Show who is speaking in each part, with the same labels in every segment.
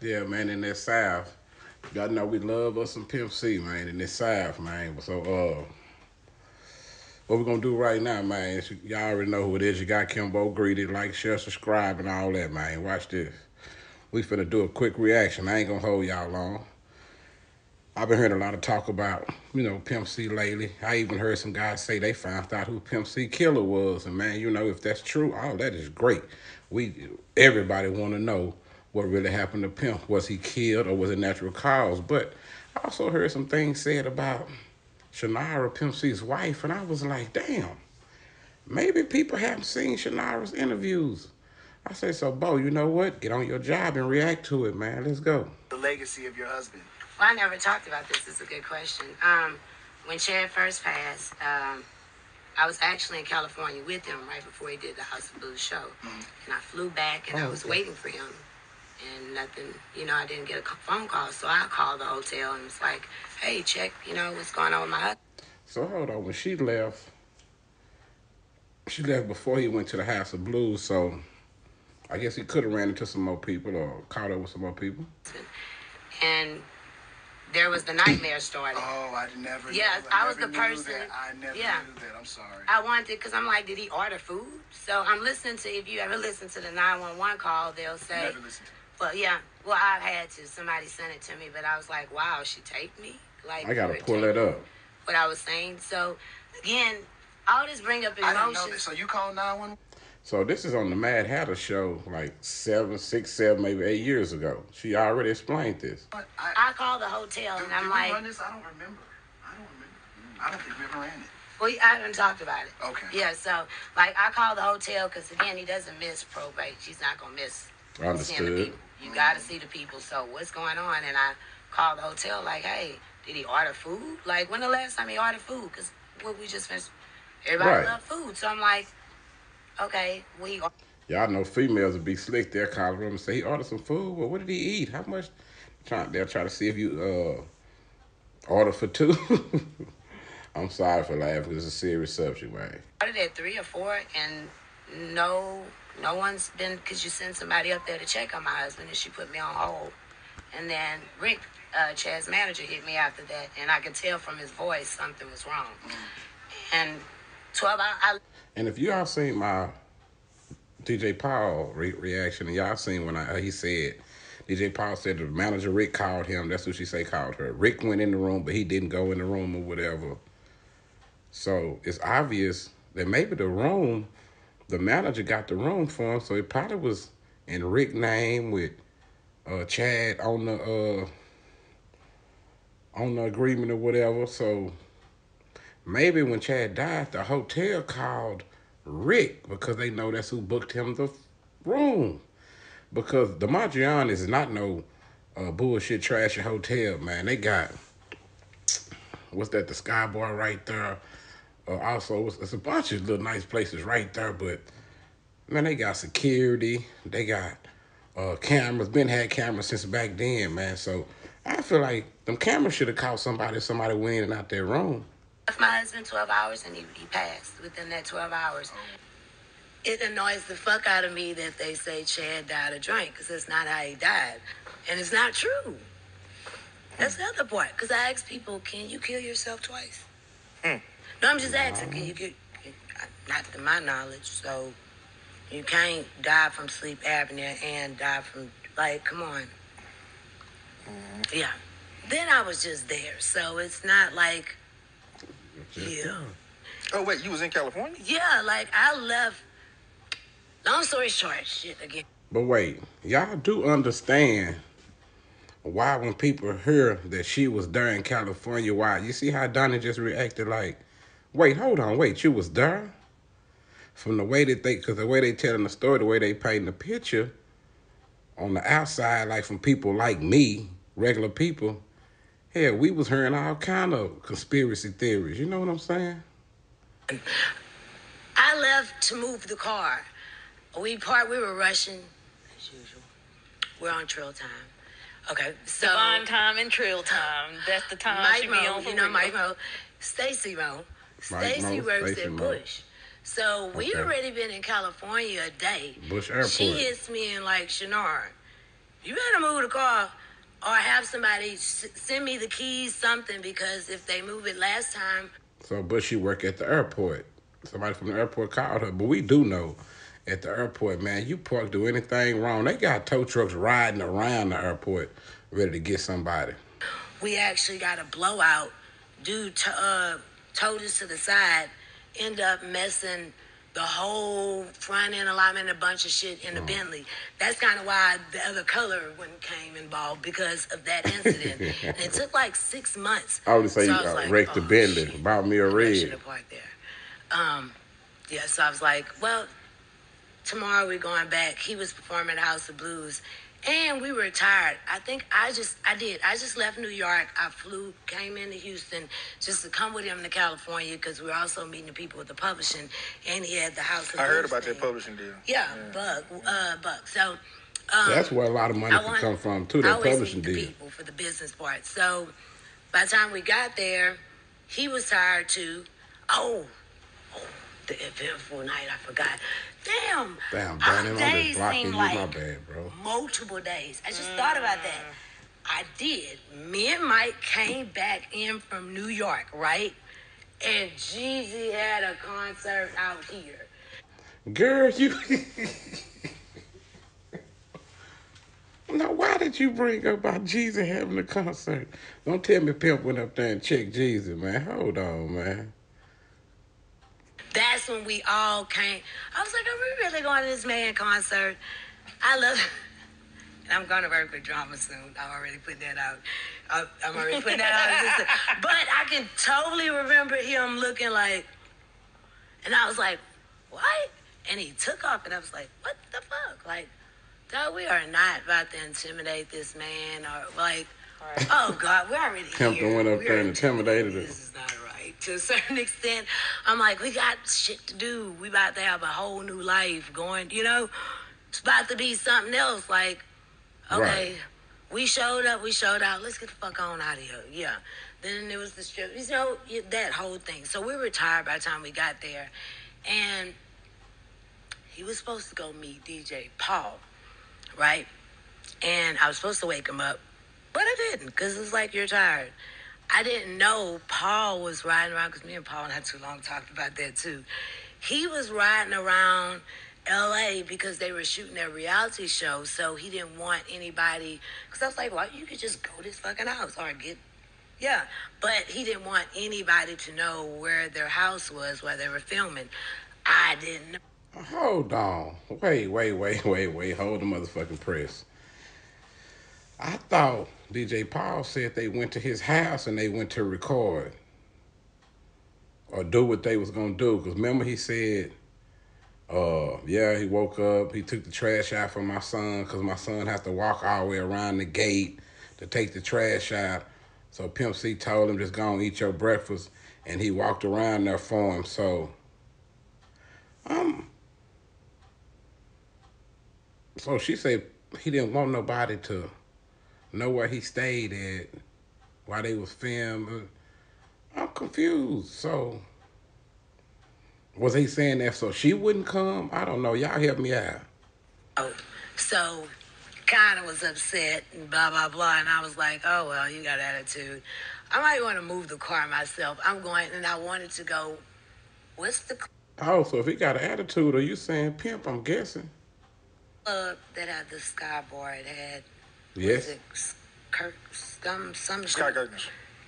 Speaker 1: Yeah, man, in that South. Y'all know we love us some Pimp C, man, in this South, man. So, what we gonna do right now, man? Y'all already know who it is. You got Kimbo greeted, like, share, subscribe, and all that, man. Watch this. We finna do a quick reaction. I ain't gonna hold y'all long. I've been hearing a lot of talk about, Pimp C lately. I even heard some guys say they found out who Pimp C killer was. And man, if that's true, all that is great. Everybody wanna know what really happened to Pimp. Was he killed or was it natural cause? But I also heard some things said about Shannara, Pimp C's wife, and I was like, damn, maybe people haven't seen Shannara's interviews. I say, so Bo, you know what? Get on your job and react to it, man. Let's go.
Speaker 2: The legacy of your husband.
Speaker 3: Well, I never talked about this. It's a good question. When Chad first passed, I was actually in California with him right before he did the House of Blues show. And I flew back and I was waiting for him. And nothing, I didn't get a phone call. So I called the hotel and was like, hey, check, what's going on with my husband.
Speaker 1: So hold on, when she left before he went to the House of Blues, so I guess he could have ran into some more people or caught up with some more people.
Speaker 3: And there was the nightmare started.
Speaker 2: Oh, I never.
Speaker 3: Yeah, I was the person.
Speaker 2: I never knew that. I'm sorry.
Speaker 3: I wanted because I'm like, did he order food? So I'm listening to. If you ever listen to the 911 call, they'll say.
Speaker 2: Never listened.
Speaker 3: Well, yeah. Well, I had to. Somebody sent it to me, but I was like, wow, she taped me. Like
Speaker 1: I gotta pull that up.
Speaker 3: What I was saying. So again, all this bring up emotions.
Speaker 2: I didn't know that. So you called 911.
Speaker 1: So this is on the Mad Hatter show, like 6, 7, maybe 8 years ago. She already explained this.
Speaker 3: I called the hotel and I'm like,
Speaker 2: run this? I don't remember. I don't think we ever ran it.
Speaker 3: Well, I haven't talked about it.
Speaker 2: Okay.
Speaker 3: Yeah, so like I called the hotel because again, he doesn't miss probate. She's not gonna miss seeing the people. You gotta see the people. So what's going on? And I called the hotel like, hey, did he order food? Like when the last time he ordered food? Because what we just finished, everybody love food. So I'm like, okay,
Speaker 1: Y'all know females would be slick. They'll call them and say he ordered some food. Well, what did he eat? How much? They'll try to see if you order for two. I'm sorry for laughing. It's a serious subject, man.
Speaker 3: I ordered at 3 or 4, and no one's been, because you send somebody up there to check on my husband, and she put me on hold. And then Rick, Chad's manager, hit me after that, and I could tell from his voice something was wrong. And 12 hours.
Speaker 1: And if y'all seen my DJ Paul reaction, and y'all seen when he said, DJ Paul said the manager Rick called him. That's what she say called her. Rick went in the room, but he didn't go in the room or whatever. So it's obvious that maybe the manager got the room for him, so it probably was in Rick's name with Chad on the agreement or whatever. So maybe when Chad died, the hotel called Rick because they know that's who booked him the room. Because the Mondrian is not no bullshit trashy hotel, man. They got, what's that, the Sky Bar right there. Also, it's a bunch of little nice places right there, but man, they got security. They got cameras. Ben had cameras since back then, man. So I feel like them cameras should have caught somebody went in and out their room.
Speaker 3: Left my husband 12 hours and he passed within that 12 hours. It annoys the fuck out of me that they say Chad died of drink because that's not how he died. And it's not true. That's the other part. Because I ask people, can you kill yourself twice? No, I'm just asking, can you get, not to my knowledge, so you can't die from sleep apnea and die from, like, come on. Yeah. Then I was just there, so it's not like, yeah.
Speaker 4: Oh, wait, you was in California?
Speaker 3: Yeah, like, I left, long story short, shit again.
Speaker 1: But wait, y'all do understand why when people hear that she was there in California, why? You see how Donnie just reacted like, wait, hold on, wait, you was there? From the way that because the way they telling the story, the way they painting the picture on the outside, like from people like me, regular people, hell, we was hearing all kind of conspiracy theories. You know what I'm saying?
Speaker 3: I left to move the car. We were rushing, as usual. We're on trail time. Okay, so
Speaker 5: Divine time and trail time. That's the time
Speaker 3: Mike
Speaker 5: she be on for
Speaker 3: Mike Mo. Stacy works at Bush. So we already been in California a day.
Speaker 1: Bush Airport.
Speaker 3: She hits me and like, Shannara, you better move the car or have somebody send me the keys, something, because if they move it last time.
Speaker 1: So, but she work at the airport. Somebody from the airport called her. But we do know at the airport, man, you park, do anything wrong, they got tow trucks riding around the airport ready to get somebody.
Speaker 3: We actually got a blowout. Dude towed us to the side, end up messing the whole front end alignment, a bunch of shit in the Bentley. That's kind of why the other color one came involved, because of that incident. And it took like 6 months.
Speaker 1: I would say
Speaker 3: So
Speaker 1: you
Speaker 3: I was like,
Speaker 1: wrecked the
Speaker 3: oh,
Speaker 1: Bentley,
Speaker 3: shit.
Speaker 1: bought me a
Speaker 3: I should
Speaker 1: red.
Speaker 3: have parked there. Yeah, so I was like, well, tomorrow we're going back. He was performing at House of Blues. And we were tired. I just left New York. I came into Houston just to come with him to California, because we were also meeting the people with the publishing, and he had the House of Blues.
Speaker 4: I heard about
Speaker 3: thing.
Speaker 4: that publishing deal.
Speaker 3: Yeah, Buck. So
Speaker 1: That's where a lot of money can come from, too,
Speaker 3: I
Speaker 1: that
Speaker 3: always
Speaker 1: publishing
Speaker 3: meet the
Speaker 1: deal.
Speaker 3: people for the business part. So by the time we got there, he was tired too. Oh, the eventful night, I forgot. Damn,
Speaker 1: Damn,
Speaker 3: our
Speaker 1: Brandon, I'm
Speaker 3: days
Speaker 1: just blocking
Speaker 3: seem
Speaker 1: you.
Speaker 3: like
Speaker 1: My bad, bro.
Speaker 3: multiple days. I just thought about that. I did. Me and Mike came back in from New York, right? And Jeezy had a concert out here.
Speaker 1: Girl, you... Now, why did you bring up about Jeezy having a concert? Don't tell me Pimp went up there and checked Jeezy, man. Hold on, man.
Speaker 3: That's when we all came. I was like, are we really going to this man concert? I love and I'm going to work with drama soon. I'm already putting that out. I'm already putting that out. But I can totally remember him looking like, and I was like, what? And he took off, and I was like, what the fuck? Like, dog, we are not about to intimidate this man, or like, oh God, we're already
Speaker 1: Pimp
Speaker 3: here.
Speaker 1: went up
Speaker 3: We
Speaker 1: there
Speaker 3: are
Speaker 1: and intimidated her.
Speaker 3: This is not right. To a certain extent, I'm like, we got shit to do. We about to have a whole new life going, it's about to be something else. Like, okay,
Speaker 1: Right.
Speaker 3: we showed up, we showed out. Let's get the fuck on out of here. Yeah. Then there was the strip, that whole thing. So we were tired by the time we got there. And he was supposed to go meet DJ Paul, right? And I was supposed to wake him up, but I didn't, because it's like, you're tired. I didn't know Paul was riding around, because me and Paul not too long talked about that too. He was riding around LA because they were shooting their reality show, so he didn't want anybody, because I was like, well, you could just go to this fucking house or but he didn't want anybody to know where their house was while they were filming. I didn't know.
Speaker 1: Hold on. Wait. Hold the motherfucking press. I thought DJ Paul said they went to his house and they went to record or do what they was going to do. Because remember he said, he woke up, he took the trash out for my son because my son has to walk all the way around the gate to take the trash out. So Pimp C told him, just go and eat your breakfast. And he walked around there for him. So she said he didn't want nobody to know where he stayed at while they was filming. I'm confused. So was he saying that so she wouldn't come? I don't know. Y'all help me out.
Speaker 3: So kind of was upset and blah, blah, blah. And I was like, oh, well, you got attitude. I might want to move the car myself. I'm going, and I wanted to go, what's the
Speaker 1: Oh, so if he got an attitude, are you saying Pimp, I'm guessing?
Speaker 3: club that had the skyboard had?
Speaker 1: Yes.
Speaker 3: Was it some
Speaker 4: Sky Curtains.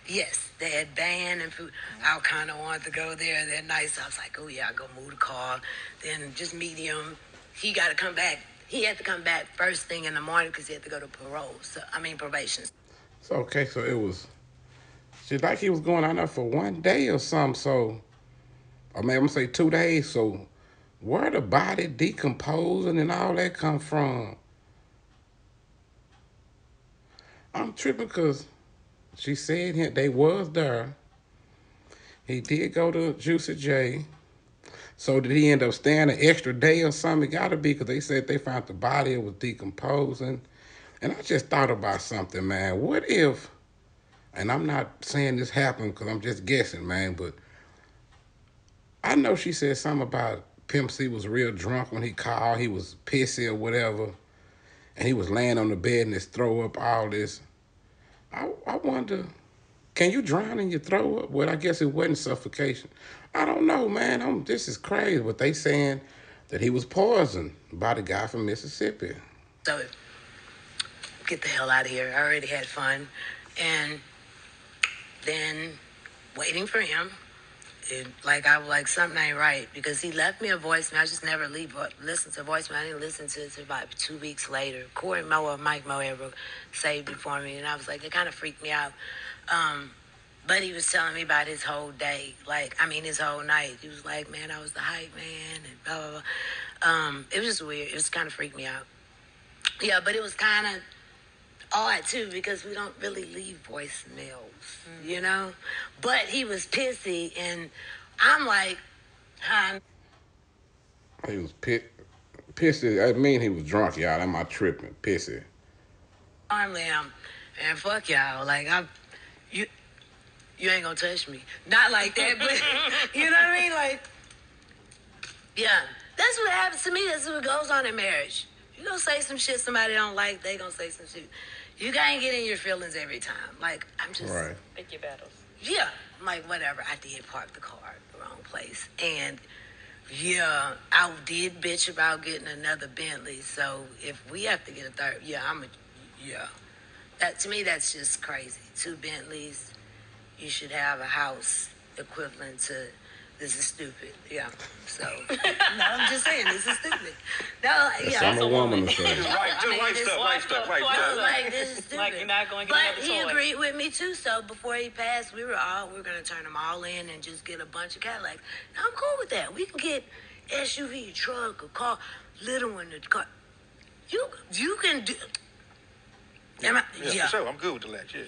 Speaker 3: Yes, they had band and food. I kind of wanted to go there. They're nice. I was like, oh, yeah, I'll go move the car. Then just meet him. He got to come back. He had to come back first thing in the morning because he had to go to probation.
Speaker 1: So, okay, so it was, she like he was going out there for 1 day or something, so, or maybe I'm going to say 2 days, so where the body decomposing and all that come from? I'm tripping because she said they was there. He did go to Juicy J. So did he end up staying an extra day or something? It got to be because they said they found the body, it was decomposing. And I just thought about something, man. What if, and I'm not saying this happened because I'm just guessing, man, but I know she said something about Pimp C was real drunk when he called. He was pissy or whatever. and he was laying on the bed and his throw up, all this. I wonder, can you drown in your throw up? Well, I guess it wasn't suffocation. I don't know, man. This is crazy. But they saying that he was poisoned by the guy from Mississippi.
Speaker 3: So get the hell out of here. I already had fun. And then waiting for him. I was like, something ain't right, because he left me a voicemail. I just never listen to voicemail. I didn't listen to it until about 2 weeks later. Corey Moe or Mike Moe ever saved it for me, and I was like, it kind of freaked me out. But he was telling me about his whole day, his whole night. He was like, man, I was the hype man, and blah, blah, blah. It was just weird. It was kind of freaked me out. Yeah, but it was kind of odd too, because we don't really leave voicemails, you know. But he was pissy, and I'm like, huh?
Speaker 1: He was pissy. I mean, he was drunk, y'all. Am I tripping? Pissy.
Speaker 3: Normally, and fuck y'all. You ain't gonna touch me. Not like that, but you know what I mean? Like, yeah, that's what happens to me. That's what goes on in marriage. You gonna say some shit somebody don't like, they gonna say some shit. You can't get in your feelings every time. Like, I'm just...
Speaker 1: Right.
Speaker 5: Pick your battles.
Speaker 3: Yeah. I'm like, whatever. I did park the car at the wrong place. And, yeah, I did bitch about getting another Bentley. So, if we have to get a third... Yeah. That, to me, that's just crazy. 2 Bentleys. You should have a house equivalent to... This is stupid. Yeah. So, no, I'm just saying, this is stupid. No, yeah.
Speaker 1: I'm a woman to say.
Speaker 4: Right, just right stuff.
Speaker 3: Like, this is stupid.
Speaker 5: Like, you're not going to get
Speaker 3: But
Speaker 5: another
Speaker 3: he
Speaker 5: toy.
Speaker 3: agreed with me too. So before he passed, we were going to turn them all in and just get a bunch of Cadillacs. Now I'm cool with that. We can get SUV, truck, a car, little one, a car. You can do.
Speaker 4: Yeah, for sure. I'm good with the latch. Yeah.